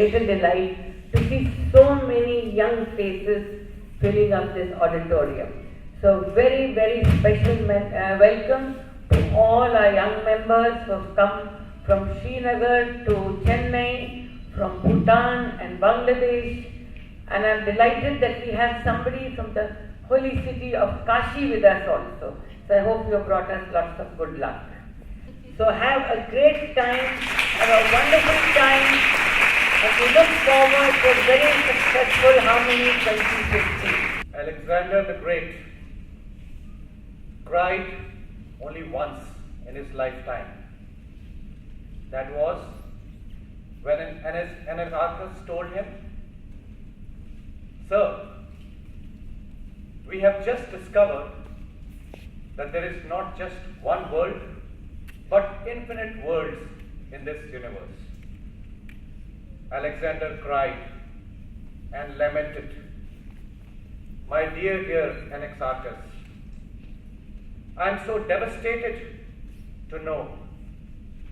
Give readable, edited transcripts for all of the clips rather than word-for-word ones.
greater delight to see so many young faces filling up this auditorium. So very, very special welcome to all our young members who have come from Srinagar to Chennai, from Bhutan and Bangladesh. And I'm delighted that we have somebody from the holy city of Kashi with us also. So I hope you have brought us lots of good luck. So have a great time, have a wonderful time, and we look forward to a very successful Harmony 2015. Alexander the Great cried only once in his lifetime. That was when Anarchus told him, "Sir, we have just discovered that there is not just one world, but infinite worlds in this universe." Alexander cried and lamented, "My dear, dear Anarchus, I am so devastated to know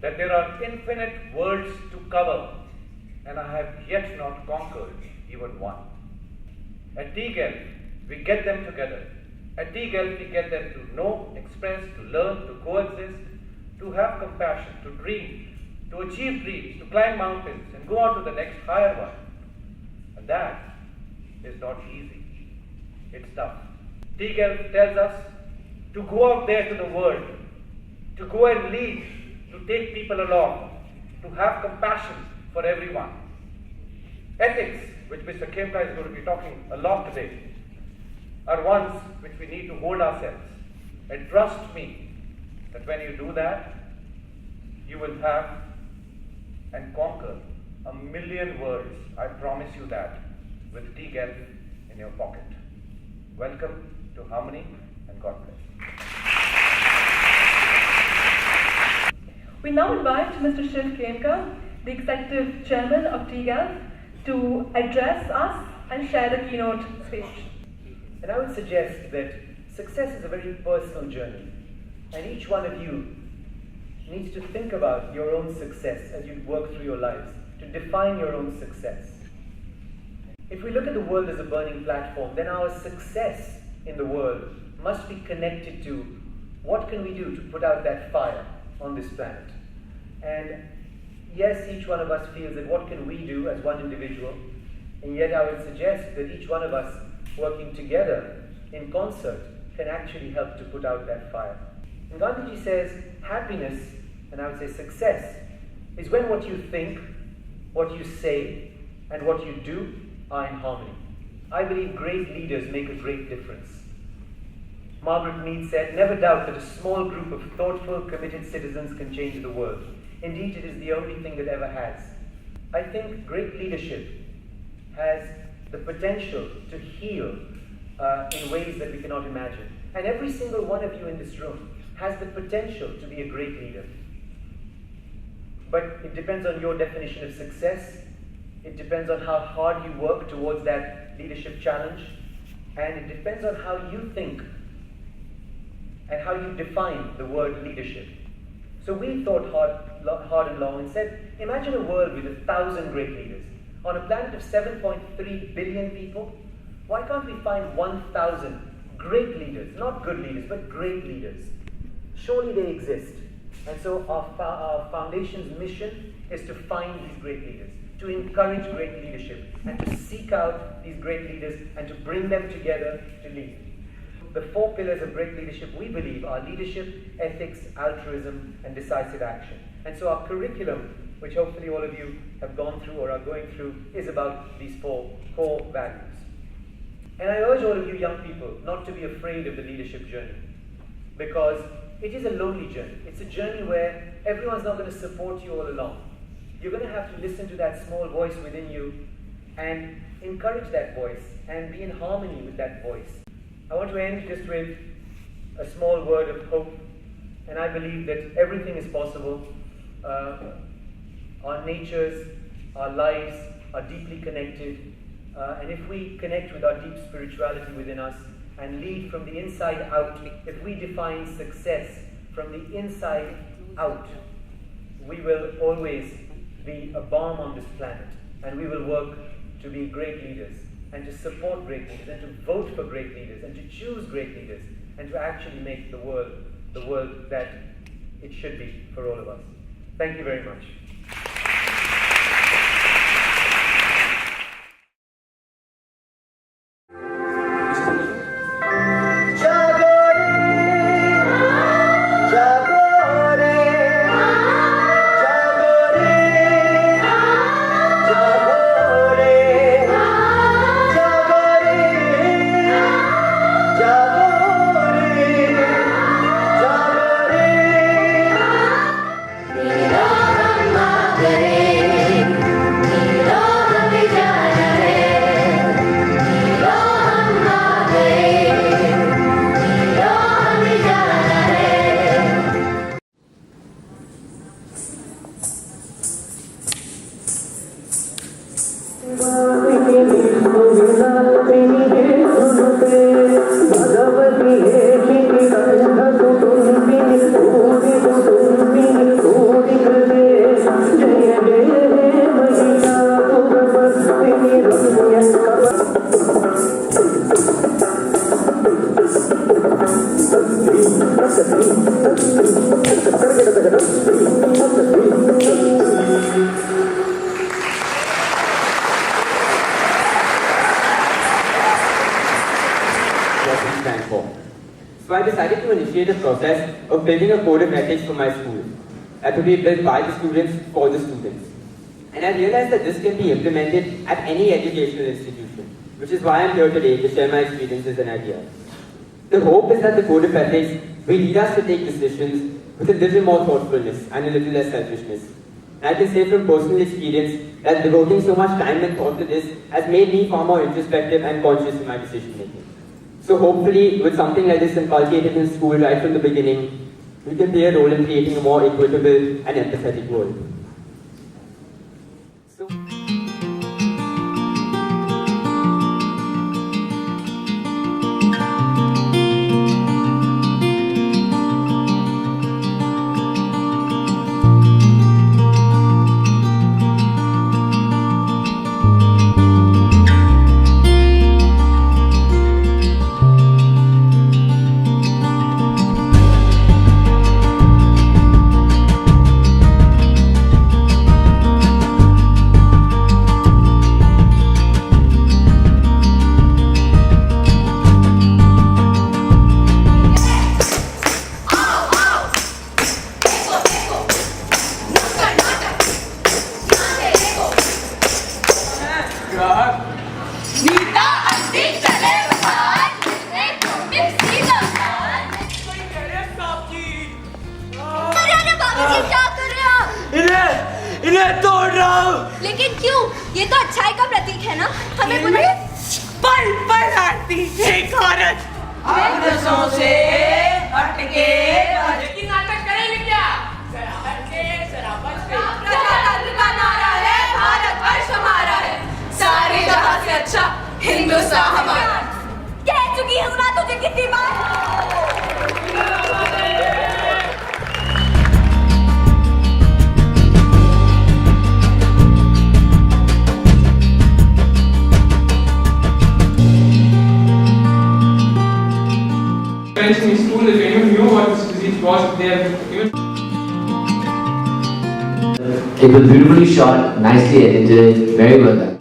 that there are infinite worlds to cover, and I have yet not conquered even one. At tGELF, we get them together. At tGELF, we get them to know, express, to learn, to coexist, to have compassion, to dream, to achieve dreams, to climb mountains, and go on to the next higher one. And that is not easy. It's tough. tGELF tells us to go out there to the world, to go and lead, to take people along, to have compassion for everyone. Ethics, which Mr. Khemka is going to be talking a lot today, are ones which we need to hold ourselves. And trust me, that when you do that, you will have and conquer 1,000,000 worlds. I promise you that, with tGELF in your pocket. Welcome to Harmony, and God bless. We now invite Mr. Shiv Khemka, the Executive Chairman of tGELF, to address us and share the keynote speech. And I would suggest that success is a very personal journey, and each one of you needs to think about your own success as you work through your lives, to define your own success. If we look at the world as a burning platform, then our success in the world must be connected to what can we do to put out that fire on this planet. And yes, each one of us feels that what can we do as one individual, and yet I would suggest that each one of us working together in concert can actually help to put out that fire. And Gandhiji says happiness, and I would say success, is when what you think, what you say, and what you do are in harmony. I believe great leaders make a great difference. Margaret Mead said, "Never doubt that a small group of thoughtful, committed citizens can change the world. Indeed, it is the only thing that ever has." I think great leadership has the potential to heal in ways that we cannot imagine. And every single one of you in this room has the potential to be a great leader. But it depends on your definition of success. It depends on how hard you work towards that leadership challenge. And it depends on how you think and how you define the word leadership. So we thought hard and long and said, imagine a world with 1,000 great leaders. On a planet of 7.3 billion people, why can't we find 1,000 great leaders? Not good leaders, but great leaders. Surely they exist. And so our foundation's mission is to find these great leaders, to encourage great leadership, and to seek out these great leaders and to bring them together to lead. The 4 pillars of great leadership, we believe, are leadership, ethics, altruism, and decisive action. And so our curriculum, which hopefully all of you have gone through or are going through, is about these 4 core values. And I urge all of you young people not to be afraid of the leadership journey, because it is a lonely journey. It's a journey where everyone's not going to support you all along. You're going to have to listen to that small voice within you and encourage that voice and be in harmony with that voice. I want to end just with a small word of hope, and I believe that everything is possible. Our natures, our lives are deeply connected, and if we connect with our deep spirituality within us and lead from the inside out, if we define success from the inside out, we will always be a balm on this planet, and we will work to be great leaders, and to support great leaders, and to vote for great leaders, and to choose great leaders, and to actually make the world that it should be for all of us. Thank you very much. So I decided to initiate a process of building a code of ethics for my school that would be built by the students for the students. And I realized that this can be implemented at any educational institution, which is why I'm here today to share my experiences and ideas. The hope is that the code of ethics will lead us to take decisions with a little more thoughtfulness and a little less selfishness. And I can say from personal experience that devoting so much time and thought to this has made me far more introspective and conscious in my decision making. So hopefully, with something like this inculcated in school right from the beginning, we can play a role in creating a more equitable and empathetic world. So इन्हें तोड़ रहा हूँ। लेकिन क्यों? ये तो अच्छाई का प्रतीक है ना? हमें पल पल आती एक औरत आदर्शों से हटके की नाटक करेंगे क्या? जरा हटके जरा बचके गणतंत्र का नारा है, भारत वर्ष हमारा है, सारे जहां से अच्छा हिंदुस्तान हमारा। कह चुकी हूँ ना तुझे कितनी बार? In school, if anyone knew what this disease was, they have given. It was beautifully shot, nicely edited, very well done.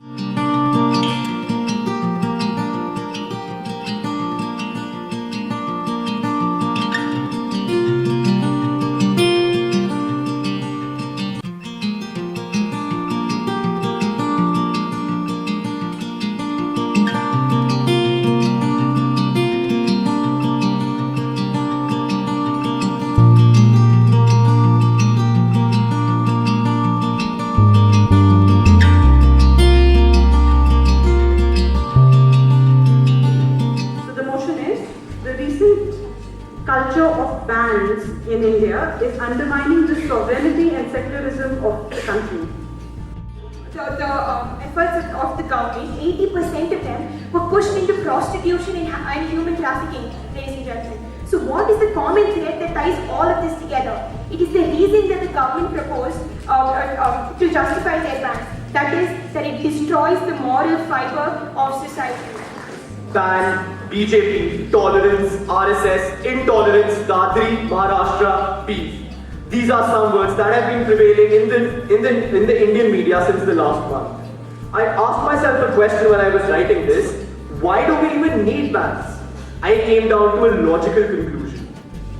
Culture of bans in India is undermining the sovereignty and secularism of the country. The efforts of the government, 80% of them were pushed into prostitution and human trafficking, ladies and gentlemen. So what is the common thread that ties all of this together? It is the reason that the government proposed to justify their bans. That is, that it destroys the moral fiber of society. Ban BJP, tolerance, RSS, intolerance, Dadri, Maharashtra, peace. These are some words that have been prevailing in the Indian media since the last month. I asked myself a question when I was writing this: why do we even need bans? I came down to a logical conclusion.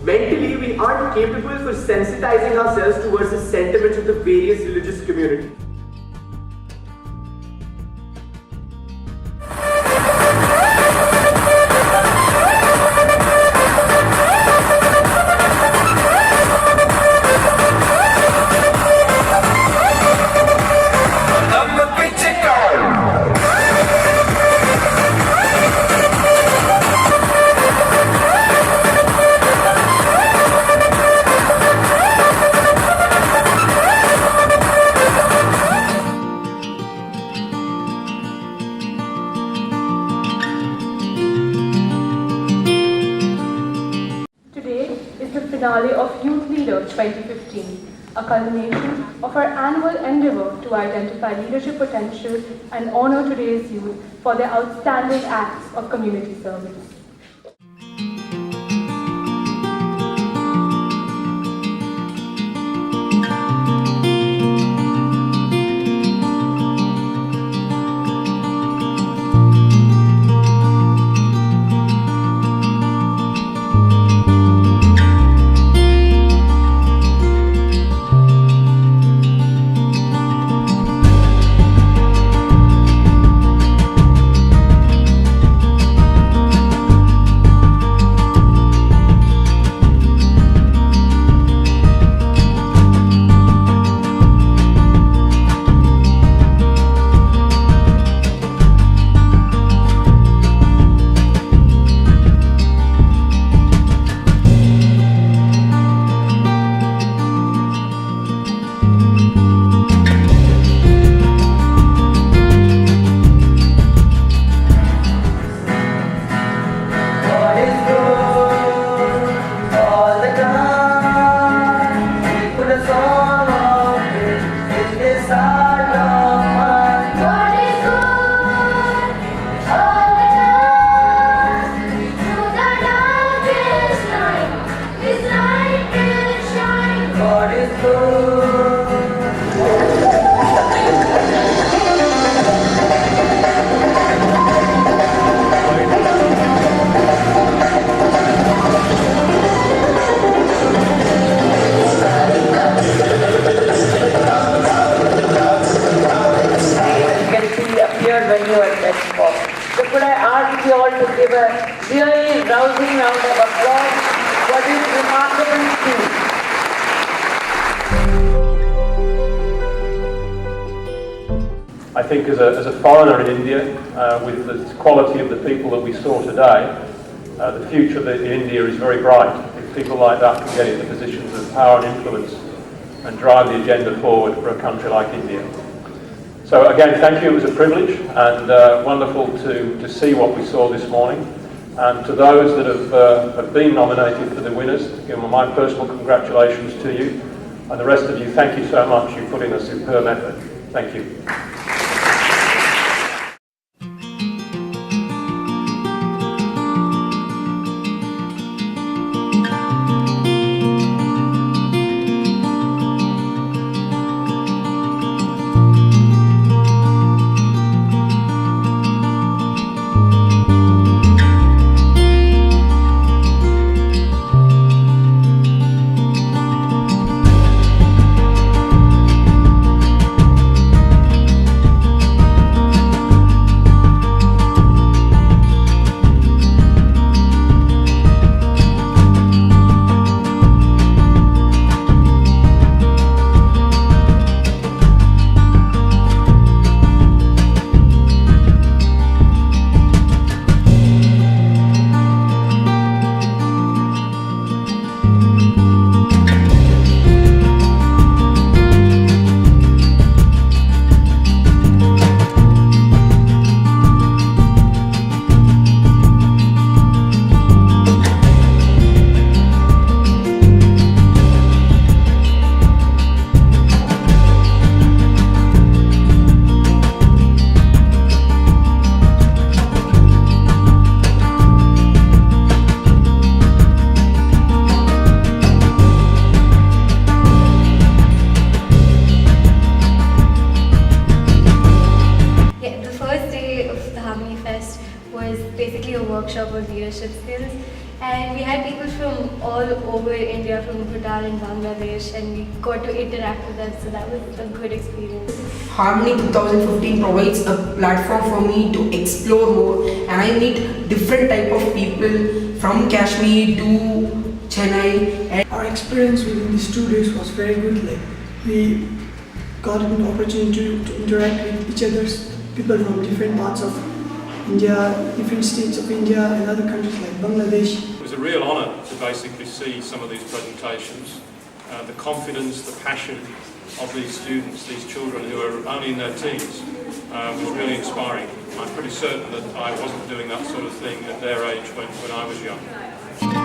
Mentally, we aren't capable for sensitizing ourselves towards the sentiments of the various religious communities. Finale of Youth Leader 2015, a culmination of our annual endeavor to identify leadership potential and honor today's youth for their outstanding acts of community service. So could I ask you all to give a really rousing round of applause for this remarkable speech. I think as a foreigner in India, with the quality of the people that we saw today, the future of India is very bright. If people like that can get into positions of power and influence and drive the agenda forward for a country like India. So again, thank you. It was a privilege and wonderful to see what we saw this morning. And to those that have been nominated for the winners, give them my personal congratulations to you. And the rest of you, thank you so much. You put in a superb effort. Thank you. was basically a workshop on leadership skills. And we had people from all over India, from Bhutan and Bangladesh, and we got to interact with them, so that was a good experience. Harmony 2015 provides a platform for me to explore more, and I meet different type of people from Kashmir to Chennai. And our experience within these 2 days was very good. Like, we got an opportunity to interact with each other's people from different parts of India, different states of India and other countries like Bangladesh. It was a real honour to basically see some of these presentations. The confidence, the passion of these students, these children who are only in their teens, was really inspiring. I'm pretty certain that I wasn't doing that sort of thing at their age when I was young.